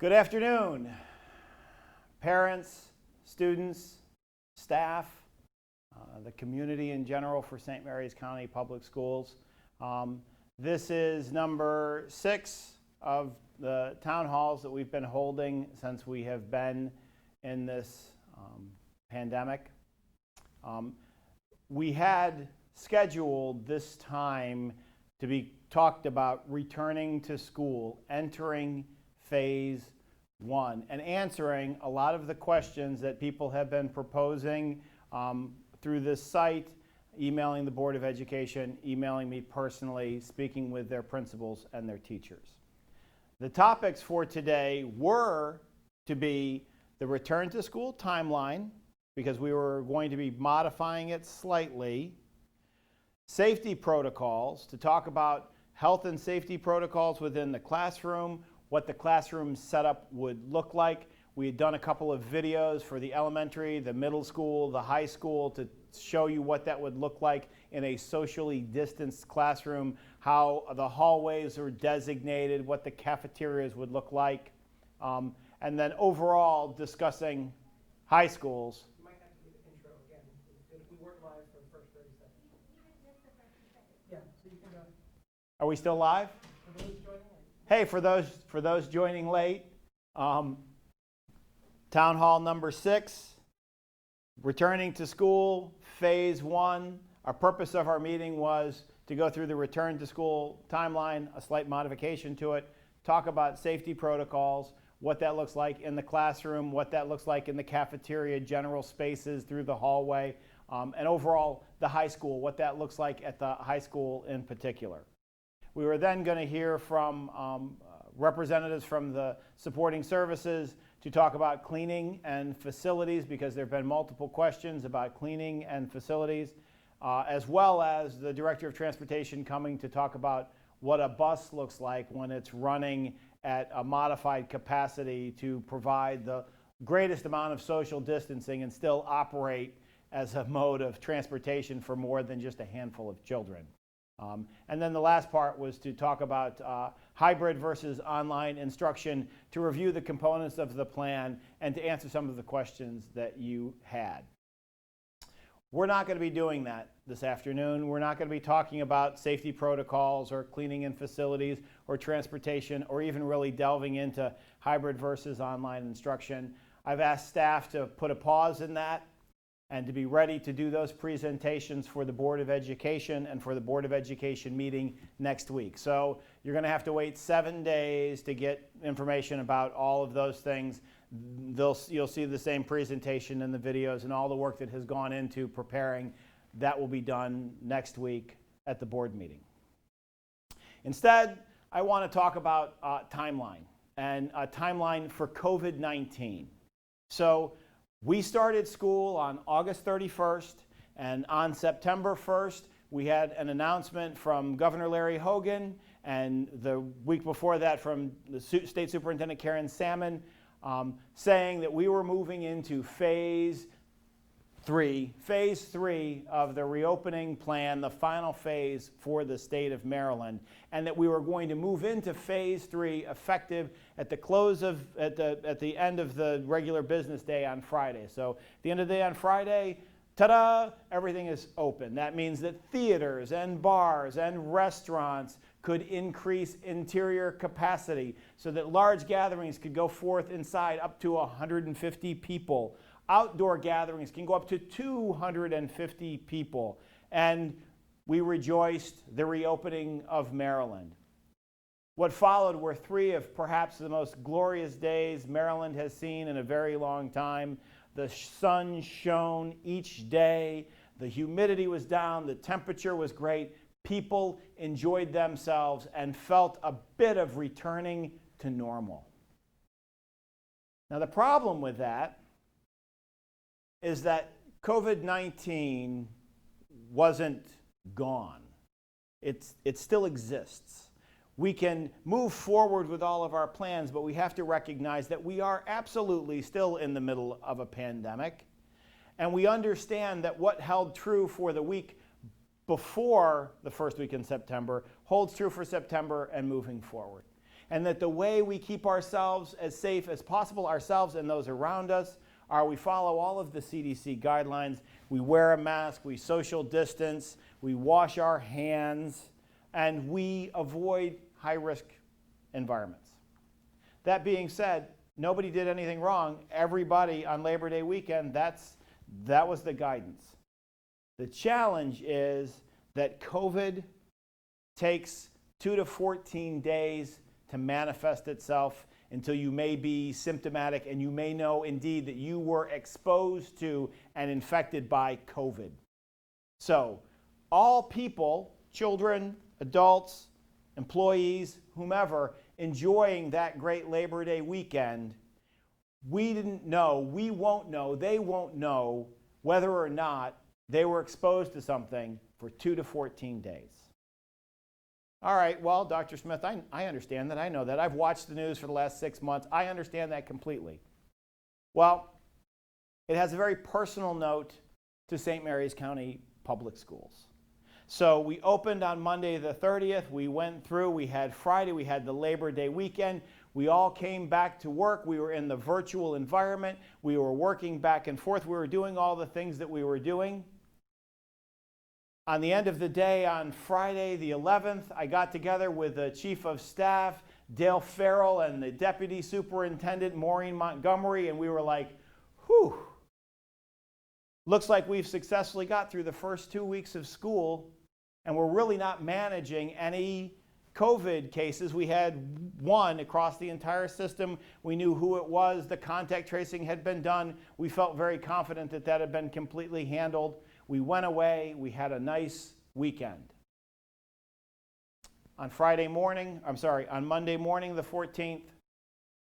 Good afternoon, parents, students, staff, the community in general for St. Mary's County Public Schools. This is number 6 of the town halls that we've been holding since we have been in this pandemic. We had scheduled this time to be talked about returning to school, entering phase 1, and answering a lot of the questions that people have been proposing through this site, emailing the Board of Education, emailing me personally, speaking with their principals and their teachers. The topics for today were to be the return to school timeline, because we were going to be modifying it slightly, safety protocols, to talk about health and safety protocols within the classroom, what the classroom setup would look like. We had done a couple of videos for the elementary, the middle school, the high school to show you what that would look like in a socially distanced classroom, how the hallways are designated, what the cafeterias would look like, and then overall discussing high schools. You might have to do the intro again. We weren't live for the first 30 seconds. Yeah, so you can go. Are we still live? For those joining late. Hey, for those joining late, Town Hall number 6, returning to school, phase 1. Our purpose of our meeting was to go through the return to school timeline, a slight modification to it, talk about safety protocols, what that looks like in the classroom, what that looks like in the cafeteria, general spaces through the hallway, and overall the high school, what that looks like at the high school in particular. We were then going to hear from representatives from the supporting services to talk about cleaning and facilities, because there have been multiple questions about cleaning and facilities, as well as the Director of Transportation coming to talk about what a bus looks like when it's running at a modified capacity to provide the greatest amount of social distancing and still operate as a mode of transportation for more than just a handful of children. And then the last part was to talk about hybrid versus online instruction, to review the components of the plan and to answer some of the questions that you had. We're not going to be doing that this afternoon. We're not going to be talking about safety protocols or cleaning in facilities or transportation or even really delving into hybrid versus online instruction. I've asked staff to put a pause in that and to be ready to do those presentations for the Board of Education and for the Board of Education meeting next week. So you're going to have to wait 7 days to get information about all of those things. You'll see the same presentation in the videos and all the work that has gone into preparing. That will be done next week at the board meeting. Instead, I want to talk about timeline, and a timeline for COVID-19. So we started school on August 31st, and on September 1st, we had an announcement from Governor Larry Hogan, and the week before that from the State Superintendent Karen Salmon, saying that we were moving into phase 3 of the reopening plan, the final phase for the state of Maryland, and that we were going to move into phase 3 effective at the end of the regular business day on Friday. So at the end of the day on Friday, ta-da, everything is open. That means that theaters and bars and restaurants could increase interior capacity so that large gatherings could go forth inside up to 150 people. Outdoor gatherings can go up to 250 people. And we rejoiced the reopening of Maryland. What followed were 3 of perhaps the most glorious days Maryland has seen in a very long time. The sun shone each day. The humidity was down. The temperature was great. People enjoyed themselves and felt a bit of returning to normal. Now, the problem with that is that COVID-19 wasn't gone. It still exists. We can move forward with all of our plans, but we have to recognize that we are absolutely still in the middle of a pandemic. And we understand that what held true for the week before the first week in September holds true for September and moving forward. and that the way we keep ourselves as safe as possible, ourselves and those around us, are we follow all of the CDC guidelines. We wear a mask, we social distance, we wash our hands, and we avoid high-risk environments. That being said, nobody did anything wrong. Everybody on Labor Day weekend, that was the guidance. The challenge is that COVID takes 2 to 14 days to manifest itself until you may be symptomatic and you may know indeed that you were exposed to and infected by COVID. So all people, children, adults, employees, whomever, enjoying that great Labor Day weekend, we didn't know, we won't know, they won't know whether or not they were exposed to something for 2 to 14 days. All right, well, Dr. Smith, I understand that. I know that. I've watched the news for the last 6 months. I understand that completely. Well, it has a very personal note to St. Mary's County Public Schools. So we opened on Monday the 30th. We went through. We had Friday. We had the Labor Day weekend. We all came back to work. We were in the virtual environment. We were working back and forth. We were doing all the things that we were doing. On the end of the day, on Friday the 11th, I got together with the Chief of Staff, Dale Farrell, and the Deputy Superintendent, Maureen Montgomery, and we were like, whew, looks like we've successfully got through the first 2 weeks of school, and we're really not managing any COVID cases. We had one across the entire system. We knew who it was. The contact tracing had been done. We felt very confident that that had been completely handled. We went away. We had a nice weekend. On Monday morning, the 14th,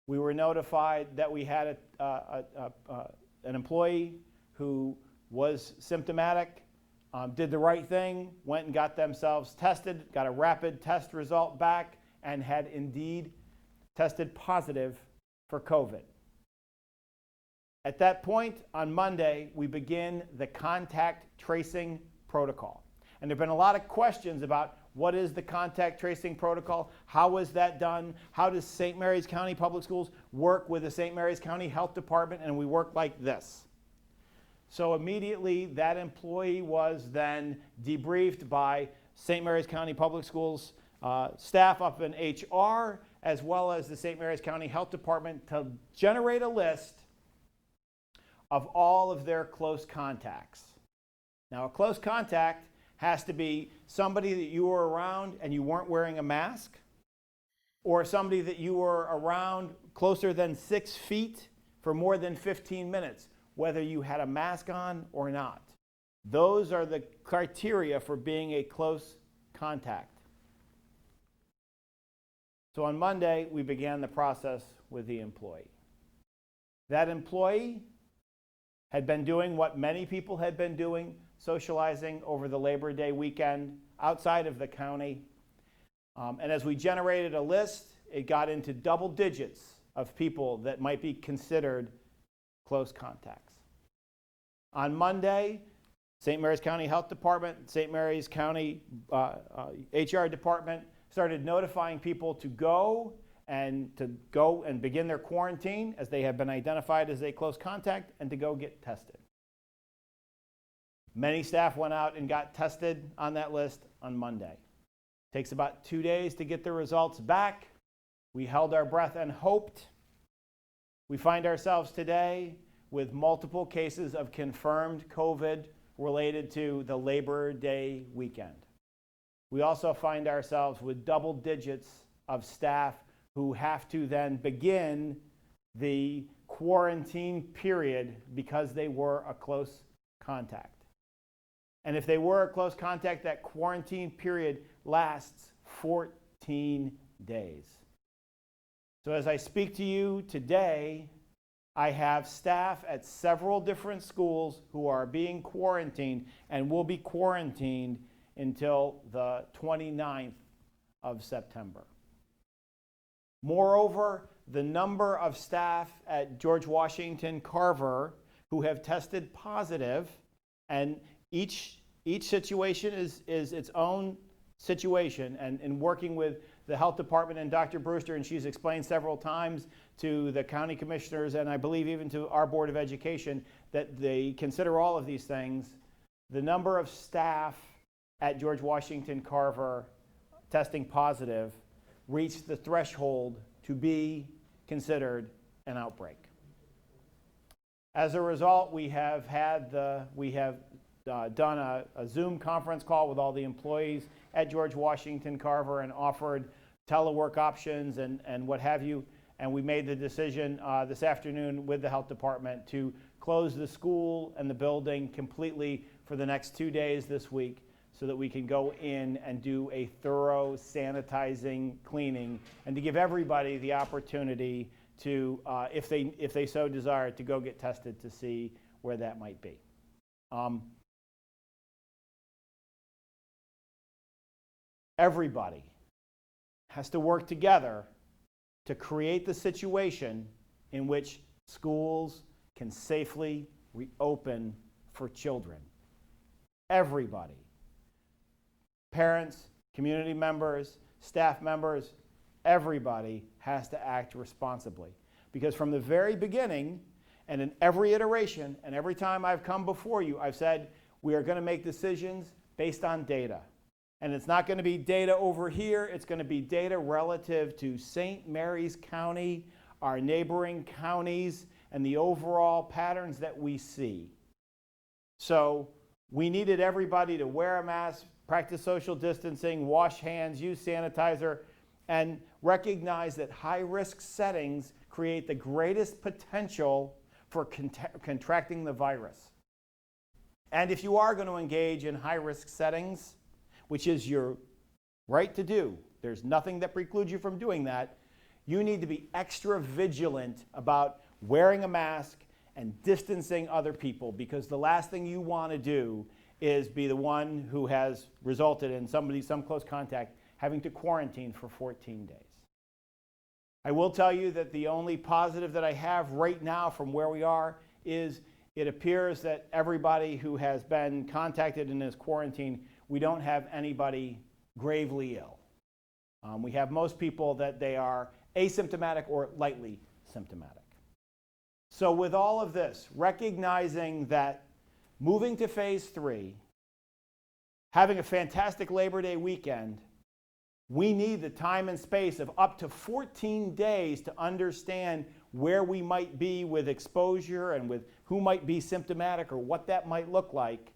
we were notified that we had an employee who was symptomatic, did the right thing, went and got themselves tested, got a rapid test result back, and had indeed tested positive for COVID. At that point, on Monday, we begin the contact tracing protocol. And there have been a lot of questions about what is the contact tracing protocol, how is that done, how does St. Mary's County Public Schools work with the St. Mary's County Health Department, and we work like this. So immediately, that employee was then debriefed by St. Mary's County Public Schools staff up in HR, as well as the St. Mary's County Health Department, to generate a list of all of their close contacts. Now, a close contact has to be somebody that you were around and you weren't wearing a mask, or somebody that you were around closer than 6 feet for more than 15 minutes, whether you had a mask on or not. Those are the criteria for being a close contact. So on Monday, we began the process with the employee. That employee had been doing what many people had been doing, socializing over the Labor Day weekend outside of the county. And as we generated a list, it got into double digits of people that might be considered close contacts. On Monday, St. Mary's County Health Department, St. Mary's County HR Department started notifying people to go and begin their quarantine as they have been identified as a close contact, and to go get tested. Many staff went out and got tested on that list on Monday. It takes about 2 days to get the results back. We held our breath and hoped. We find ourselves today with multiple cases of confirmed COVID related to the Labor Day weekend. We also find ourselves with double digits of staff who have to then begin the quarantine period because they were a close contact. And if they were a close contact, that quarantine period lasts 14 days. So as I speak to you today, I have staff at several different schools who are being quarantined and will be quarantined until the 29th of September. Moreover, the number of staff at George Washington Carver who have tested positive, and each situation is its own situation, and in working with the health department and Dr. Brewster, and she's explained several times to the county commissioners, and I believe even to our Board of Education, that they consider all of these things. The number of staff at George Washington Carver testing positive reached the threshold to be considered an outbreak. As a result, we have done a Zoom conference call with all the employees at George Washington Carver and offered telework options and what have you. And we made the decision this afternoon with the health department to close the school and the building completely for the next 2 days this week so that we can go in and do a thorough sanitizing, cleaning, and to give everybody the opportunity to, if they so desire, to go get tested to see where that might be. Everybody has to work together to create the situation in which schools can safely reopen for children. Everybody. Parents, community members, staff members, everybody has to act responsibly. Because from the very beginning, and in every iteration, and every time I've come before you, I've said we are going to make decisions based on data. And it's not going to be data over here, it's going to be data relative to St. Mary's County, our neighboring counties, and the overall patterns that we see. So we needed everybody to wear a mask, practice social distancing, wash hands, use sanitizer, and recognize that high-risk settings create the greatest potential for contracting the virus. And if you are going to engage in high-risk settings, which is your right to do, there's nothing that precludes you from doing that, you need to be extra vigilant about wearing a mask and distancing other people, because the last thing you want to do is be the one who has resulted in some close contact, having to quarantine for 14 days. I will tell you that the only positive that I have right now from where we are is it appears that everybody who has been contacted and is quarantined, we don't have anybody gravely ill. We have most people that they are asymptomatic or lightly symptomatic. So with all of this, recognizing that moving to phase 3, having a fantastic Labor Day weekend, we need the time and space of up to 14 days to understand where we might be with exposure and with who might be symptomatic or what that might look like.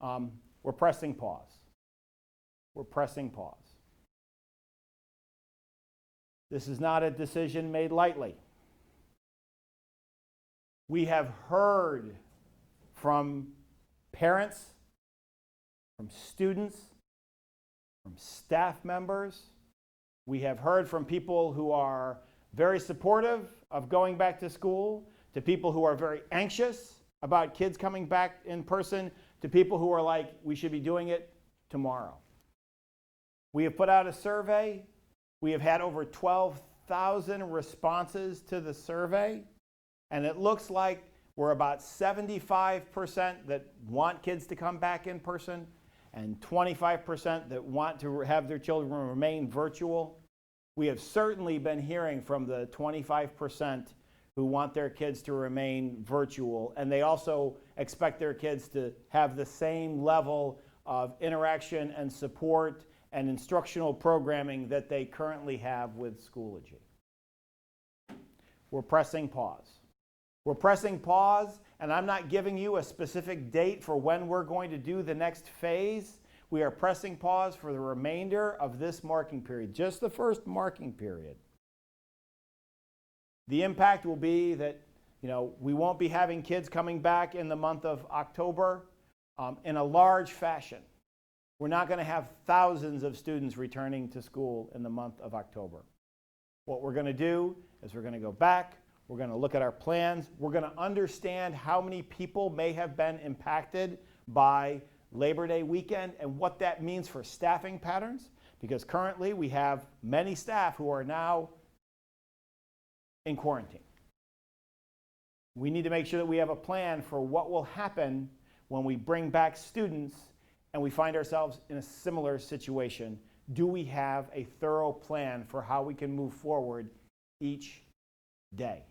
We're pressing pause. We're pressing pause. This is not a decision made lightly. We have heard from parents, from students, from staff members. We have heard from people who are very supportive of going back to school, to people who are very anxious about kids coming back in person, to people who are like, we should be doing it tomorrow. We have put out a survey. We have had over 12,000 responses to the survey, and it looks like we're about 75% that want kids to come back in person and 25% that want to have their children remain virtual. We have certainly been hearing from the 25% who want their kids to remain virtual, and they also expect their kids to have the same level of interaction and support and instructional programming that they currently have with Schoology. We're pressing pause. We're pressing pause, and I'm not giving you a specific date for when we're going to do the next phase. We are pressing pause for the remainder of this marking period, just the first marking period. The impact will be that, we won't be having kids coming back in the month of October in a large fashion. We're not going to have thousands of students returning to school in the month of October. What we're going to do is we're going to go back, we're going to look at our plans, we're going to understand how many people may have been impacted by Labor Day weekend and what that means for staffing patterns, because currently we have many staff who are now in quarantine. We need to make sure that we have a plan for what will happen when we bring back students and we find ourselves in a similar situation do we have a thorough plan for how we can move forward each day?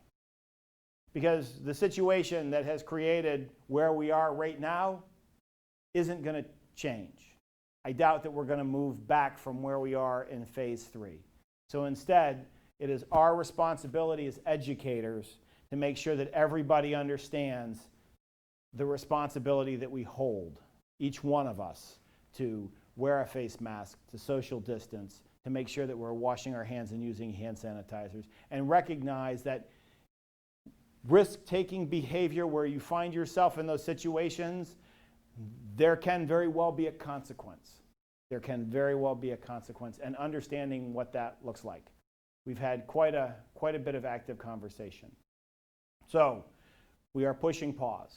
Because the situation that has created where we are right now isn't going to change. I doubt that we're going to move back from where we are in phase 3. So instead, it is our responsibility as educators to make sure that everybody understands the responsibility that we hold, each one of us, to wear a face mask, to social distance, to make sure that we're washing our hands and using hand sanitizers, and recognize that risk-taking behavior where you find yourself in those situations, there can very well be a consequence. There can very well be a consequence, and understanding what that looks like. We've had quite a bit of active conversation. So, we are pushing pause.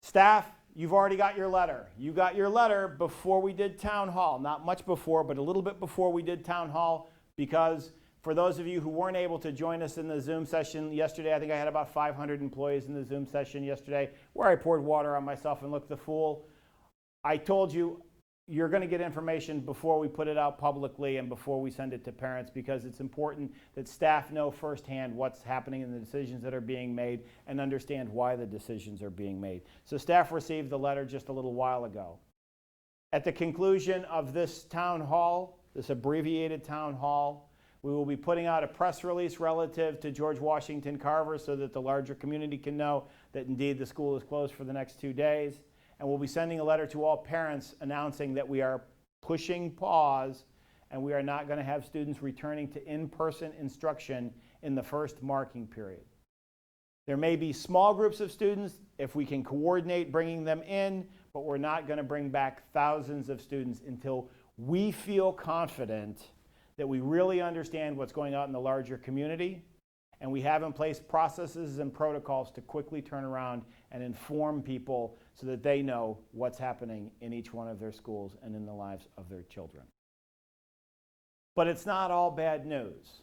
Staff, you've already got your letter. You got your letter before we did town hall. Not much before, but a little bit before we did town hall, because for those of you who weren't able to join us in the Zoom session yesterday, I think I had about 500 employees in the Zoom session yesterday, where I poured water on myself and looked the fool. I told you, you're going to get information before we put it out publicly and before we send it to parents, because it's important that staff know firsthand what's happening in the decisions that are being made and understand why the decisions are being made. So staff received the letter just a little while ago. At the conclusion of this town hall, this abbreviated town hall, we will be putting out a press release relative to George Washington Carver so that the larger community can know that indeed the school is closed for the next 2 days. And we'll be sending a letter to all parents announcing that we are pushing pause and we are not going to have students returning to in-person instruction in the first marking period. There may be small groups of students if we can coordinate bringing them in, but we're not going to bring back thousands of students until we feel confident that we really understand what's going on in the larger community, and we have in place processes and protocols to quickly turn around and inform people so that they know what's happening in each one of their schools and in the lives of their children. But it's not all bad news.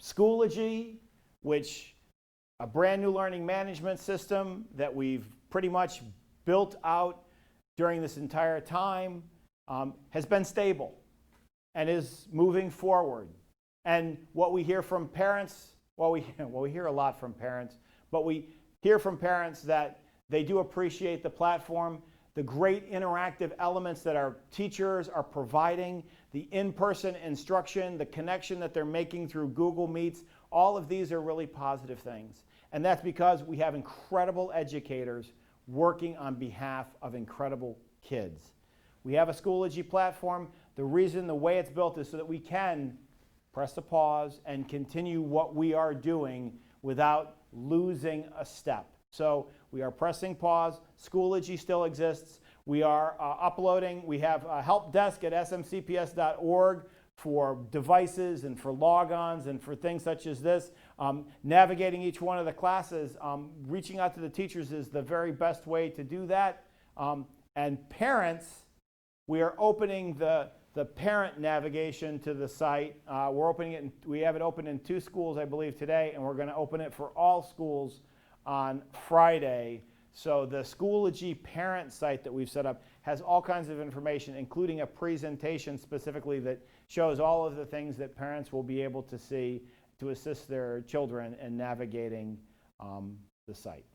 Schoology, which a brand new learning management system that we've pretty much built out during this entire time, has been stable and is moving forward. And what we hear from parents, we hear a lot from parents, but we hear from parents that they do appreciate the platform, the great interactive elements that our teachers are providing, the in-person instruction, the connection that they're making through Google Meets. All of these are really positive things. And that's because we have incredible educators working on behalf of incredible kids. We have a Schoology platform. The reason, the way it's built is so that we can press a pause and continue what we are doing without losing a step. So we are pressing pause. Schoology still exists. We are uploading. We have a help desk at smcps.org for devices and for logons and for things such as this. Navigating each one of the classes, reaching out to the teachers is the very best way to do that. And parents, we are opening the parent navigation to the site. We're opening it. We have it open in 2 schools, I believe, today, and we're going to open it for all schools on Friday. So the Schoology parent site that we've set up has all kinds of information, including a presentation specifically that shows all of the things that parents will be able to see to assist their children in navigating the site.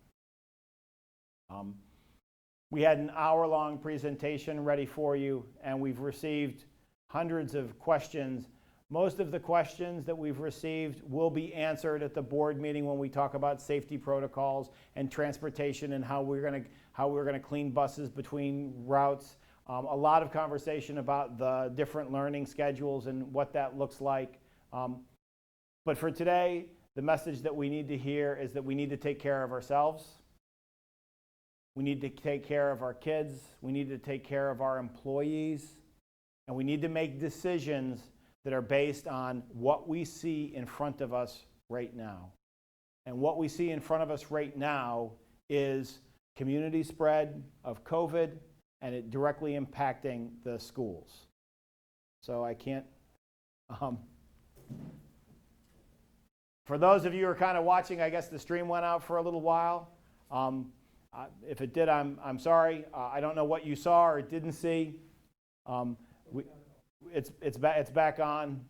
We had an hour-long presentation ready for you, and we've received hundreds of questions. Most of the questions that we've received will be answered at the board meeting when we talk about safety protocols and transportation and how we're going to clean buses between routes. A lot of conversation about the different learning schedules and what that looks like. But for today, the message that we need to hear is that we need to take care of ourselves. We need to take care of our kids. We need to take care of our employees. And we need to make decisions that are based on what we see in front of us right now. And what we see in front of us right now is community spread of COVID and it directly impacting the schools. So I can't... For those of you who are kind of watching, I guess the stream went out for a little while. If it did, I'm sorry. I don't know what you saw or didn't see. We, it's back on.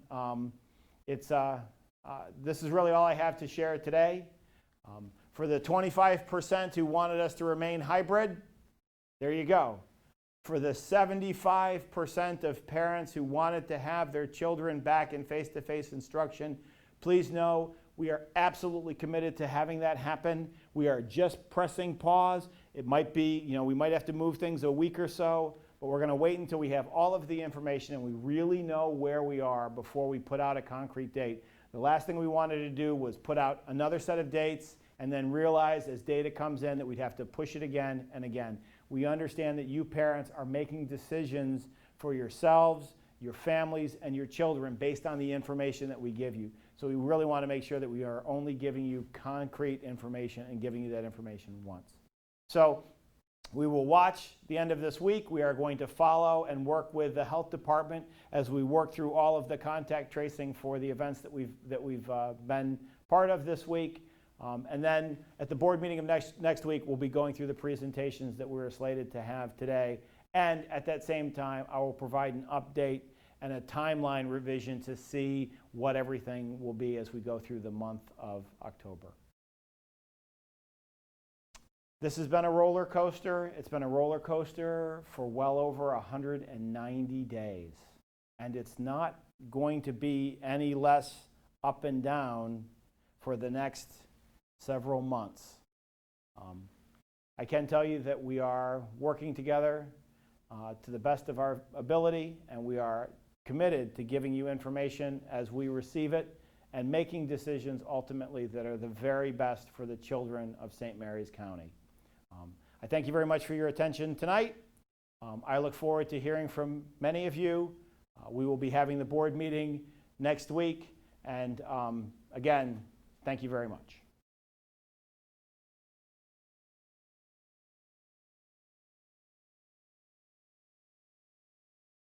This is really all I have to share today. For the 25% who wanted us to remain hybrid, there you go. For the 75% of parents who wanted to have their children back in face-to-face instruction, please know we are absolutely committed to having that happen. We are just pressing pause. It might be, we might have to move things a week or so, but we're going to wait until we have all of the information and we really know where we are before we put out a concrete date. The last thing we wanted to do was put out another set of dates and then realize as data comes in that we'd have to push it again and again. We understand that you parents are making decisions for yourselves, your families, and your children based on the information that we give you. So we really want to make sure that we are only giving you concrete information and giving you that information once. So we will watch the end of this week. We are going to follow and work with the health department as we work through all of the contact tracing for the events that we've been part of this week. And then at the board meeting of next week, we'll be going through the presentations that we were slated to have today. And at that same time, I will provide an update and a timeline revision to see what everything will be as we go through the month of October. This has been a roller coaster. It's been a roller coaster for well over 190 days. And it's not going to be any less up and down for the next several months. I can tell you that we are working together to the best of our ability, and we are committed to giving you information as we receive it and making decisions ultimately that are the very best for the children of St. Mary's County. I thank you very much for your attention tonight. I look forward to hearing from many of you. We will be having the board meeting next week, and again, thank you very much.